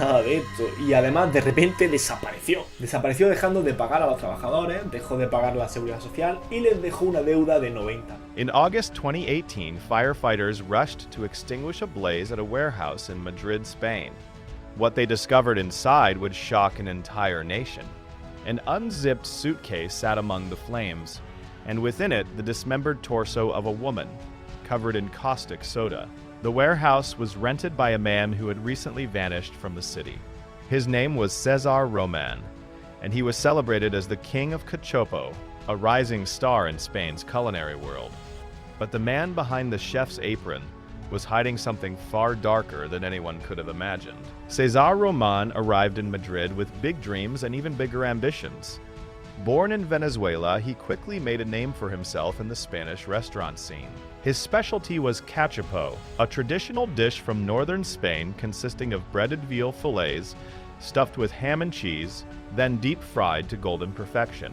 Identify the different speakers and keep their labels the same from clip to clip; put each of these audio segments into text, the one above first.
Speaker 1: Nada de esto. Y además de repente desapareció. Desapareció dejando de pagar a los trabajadores, dejó de pagar la seguridad social y les dejó una deuda de 90.
Speaker 2: In August 2018, firefighters rushed to extinguish a blaze at a warehouse in Madrid, Spain. What they discovered inside would shock an entire nation. An unzipped suitcase sat among the flames, and within it, the dismembered torso of a woman, covered in caustic soda. The warehouse was rented by a man who had recently vanished from the city. His name was Cesar Roman, and he was celebrated as the King of Cachopo, a rising star in Spain's culinary world. But the man behind the chef's apron was hiding something far darker than anyone could have imagined. Cesar Roman arrived in Madrid with big dreams and even bigger ambitions. Born in Venezuela, he quickly made a name for himself in the Spanish restaurant scene. His specialty was cachopo, a traditional dish from northern Spain consisting of breaded veal fillets stuffed with ham and cheese, then deep fried to golden perfection.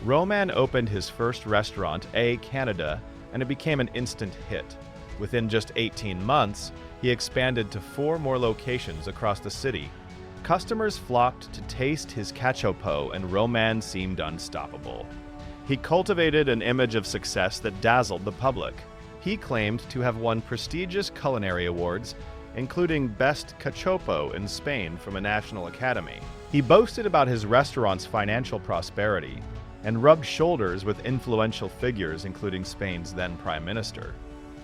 Speaker 2: Roman opened his first restaurant, A Canada, and it became an instant hit. Within just 18 months, he expanded to 4 more locations across the city. Customers flocked to taste his cachopo, and Roman seemed unstoppable. He cultivated an image of success that dazzled the public. He claimed to have won prestigious culinary awards, including Best Cachopo in Spain from a national academy. He boasted about his restaurant's financial prosperity and rubbed shoulders with influential figures, including Spain's then Prime Minister.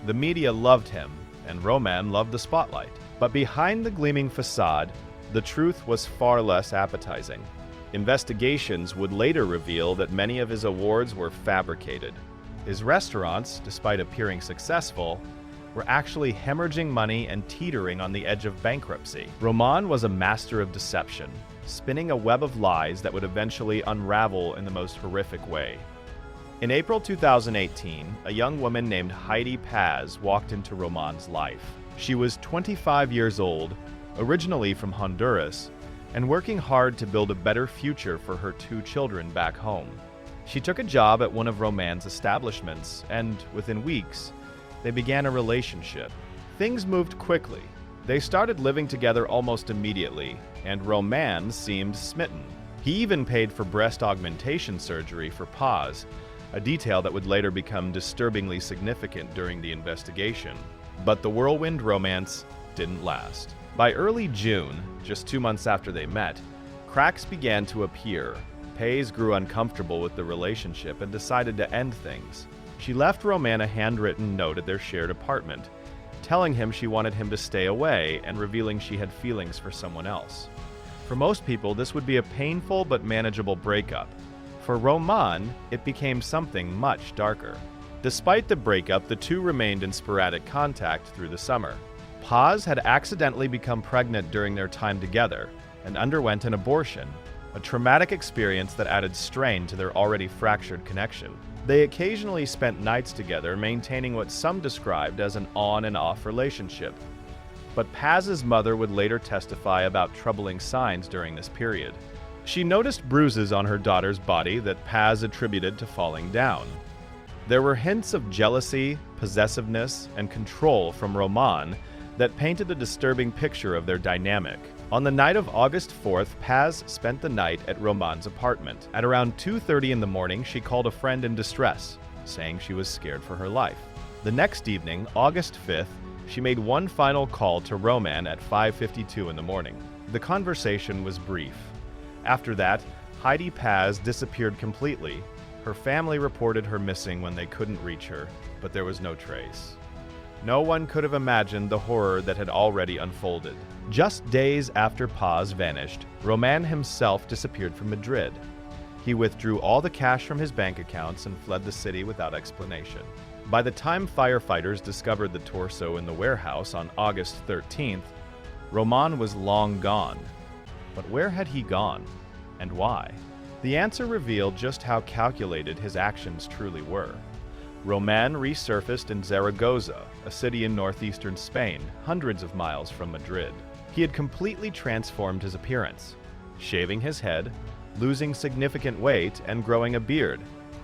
Speaker 2: The media loved him, and Roman loved the spotlight. But behind the gleaming facade, the truth was far less appetizing. Investigations would later reveal that many of his awards were fabricated. His restaurants, despite appearing successful, were actually hemorrhaging money and teetering on the edge of bankruptcy. Roman was a master of deception, spinning a web of lies that would eventually unravel in the most horrific way. In April 2018, a young woman named Heidi Paz walked into Roman's life. She was 25 years old, originally from Honduras, and working hard to build a better future for her 2 children back home. She took a job at one of Roman's establishments, and within weeks, they began a relationship. Things moved quickly. They started living together almost immediately, and Roman seemed smitten. He even paid for breast augmentation surgery for Paz, a detail that would later become disturbingly significant during the investigation. But the whirlwind romance didn't last. By early June, just 2 months after they met, cracks began to appear. Paz grew uncomfortable with the relationship and decided to end things. She left Roman a handwritten note at their shared apartment, telling him she wanted him to stay away and revealing she had feelings for someone else. For most people, this would be a painful but manageable breakup. For Roman, it became something much darker. Despite the breakup, the two remained in sporadic contact through the summer. Paz had accidentally become pregnant during their time together and underwent an abortion, a traumatic experience that added strain to their already fractured connection. They occasionally spent nights together, maintaining what some described as an on and off relationship. But Paz's mother would later testify about troubling signs during this period. She noticed bruises on her daughter's body that Paz attributed to falling down. There were hints of jealousy, possessiveness, and control from Roman that painted a disturbing picture of their dynamic. On the night of August 4th, Paz spent the night at Roman's apartment. At around 2:30 in the morning, she called a friend in distress, saying she was scared for her life. The next evening, August 5th, she made one final call to Roman at 5:52 in the morning. The conversation was brief. After that, Heidi Paz disappeared completely. Her family reported her missing when they couldn't reach her, but there was no trace. No one could have imagined the horror that had already unfolded. Just days after Paz vanished, Roman himself disappeared from Madrid. He withdrew all the cash from his bank accounts and fled the city without explanation. By the time firefighters discovered the torso in the warehouse on August 13th, Roman was long gone. But where had he gone, and why? The answer revealed just how calculated his actions truly were. Roman resurfaced in Zaragoza, a city in northeastern Spain, hundreds of miles from Madrid. He had completely transformed his appearance, shaving his head, losing significant weight, and growing a beard.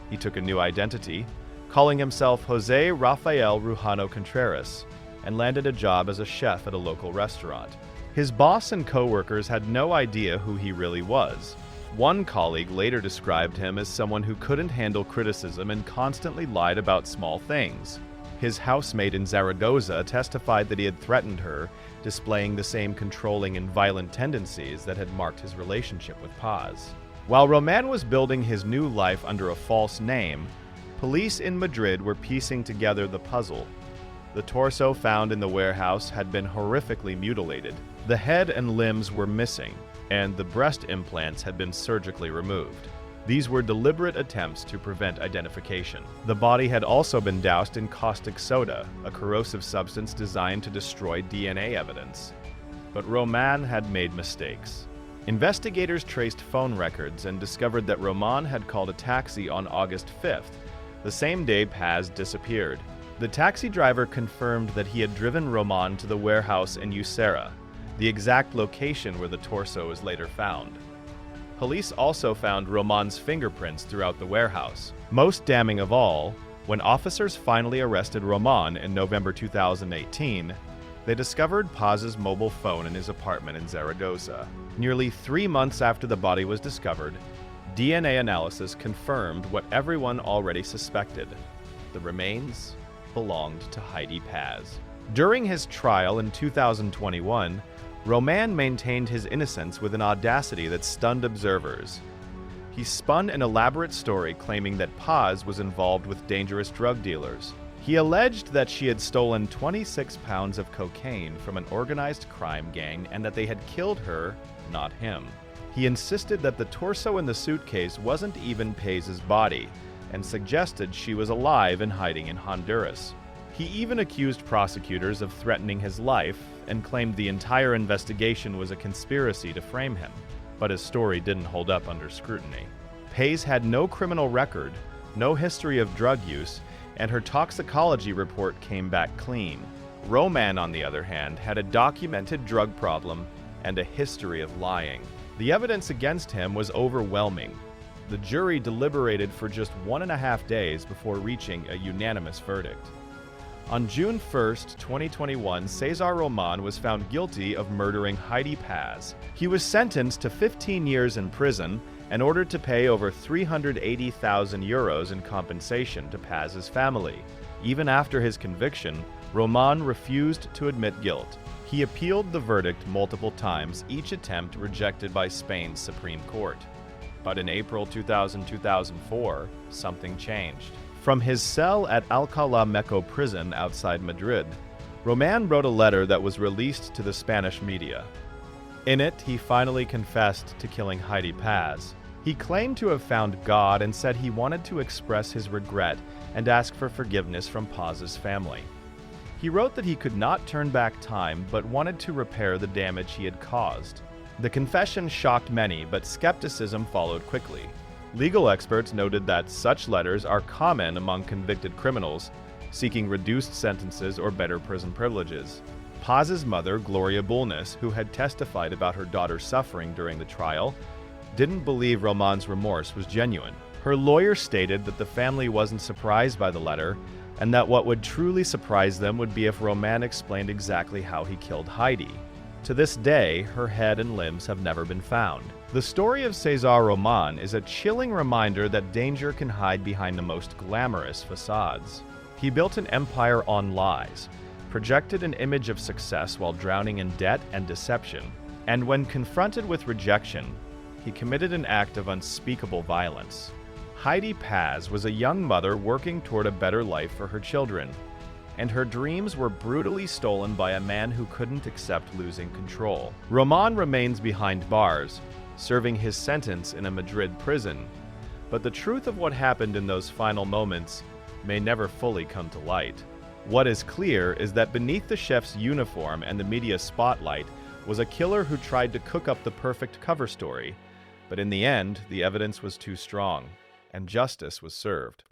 Speaker 2: He took a new identity, calling himself Jose Rafael Rujano Contreras, and landed a job as a chef at a local restaurant. His boss and co-workers had no idea who he really was. One colleague later described him as someone who couldn't handle criticism and constantly lied about small things. His housemate in Zaragoza testified that he had threatened her, displaying the same controlling and violent tendencies that had marked his relationship with Paz. While Roman was building his new life under a false name, police in Madrid were piecing together the puzzle. The torso found in the warehouse had been horrifically mutilated. The head and limbs were missing, and the breast implants had been surgically removed. These were deliberate attempts to prevent identification. The body had also been doused in caustic soda, a corrosive substance designed to destroy DNA evidence. But Roman had made mistakes. Investigators traced phone records and discovered that Roman had called a taxi on August 5th, the same day Paz disappeared. The taxi driver confirmed that he had driven Roman to the warehouse in Usera, the exact location where the torso was later found. Police also found Roman's fingerprints throughout the warehouse. Most damning of all, when officers finally arrested Roman in November 2018, they discovered Paz's mobile phone in his apartment in Zaragoza. Nearly 3 months after the body was discovered, DNA analysis confirmed what everyone already suspected. The remains belonged to Heidi Paz. During his trial in 2021, Roman maintained his innocence with an audacity that stunned observers. He spun an elaborate story claiming that Paz was involved with dangerous drug dealers. He alleged that she had stolen 26 pounds of cocaine from an organized crime gang and that they had killed her, not him. He insisted that the torso in the suitcase wasn't even Paz's body, and suggested she was alive and hiding in Honduras. He even accused prosecutors of threatening his life and claimed the entire investigation was a conspiracy to frame him. But his story didn't hold up under scrutiny. Paz had no criminal record, no history of drug use, and her toxicology report came back clean. Roman, on the other hand, had a documented drug problem and a history of lying. The evidence against him was overwhelming. The jury deliberated for just 1.5 days before reaching a unanimous verdict. On June 1, 2021, Cesar Roman was found guilty of murdering Heidi Paz. He was sentenced to 15 years in prison and ordered to pay over 380,000 euros in compensation to Paz's family. Even after his conviction, Roman refused to admit guilt. He appealed the verdict multiple times, each attempt rejected by Spain's Supreme Court. But in April 2004, something changed. From his cell at Alcalá Meco prison outside Madrid, Roman wrote a letter that was released to the Spanish media. In it, he finally confessed to killing Heidi Paz. He claimed to have found God and said he wanted to express his regret and ask for forgiveness from Paz's family. He wrote that he could not turn back time but wanted to repair the damage he had caused. The confession shocked many, but skepticism followed quickly. Legal experts noted that such letters are common among convicted criminals seeking reduced sentences or better prison privileges. Paz's mother, Gloria Bulnes, who had testified about her daughter's suffering during the trial, didn't believe Roman's remorse was genuine. Her lawyer stated that the family wasn't surprised by the letter, and that what would truly surprise them would be if Roman explained exactly how he killed Heidi. To this day, her head and limbs have never been found. The story of Cesar Roman is a chilling reminder that danger can hide behind the most glamorous facades. He built an empire on lies, projected an image of success while drowning in debt and deception, and when confronted with rejection, he committed an act of unspeakable violence. Heidi Paz was a young mother working toward a better life for her children, and her dreams were brutally stolen by a man who couldn't accept losing control. Roman remains behind bars, serving his sentence in a Madrid prison, but the truth of what happened in those final moments may never fully come to light. What is clear is that beneath the chef's uniform and the media spotlight was a killer who tried to cook up the perfect cover story, but in the end, the evidence was too strong, and justice was served.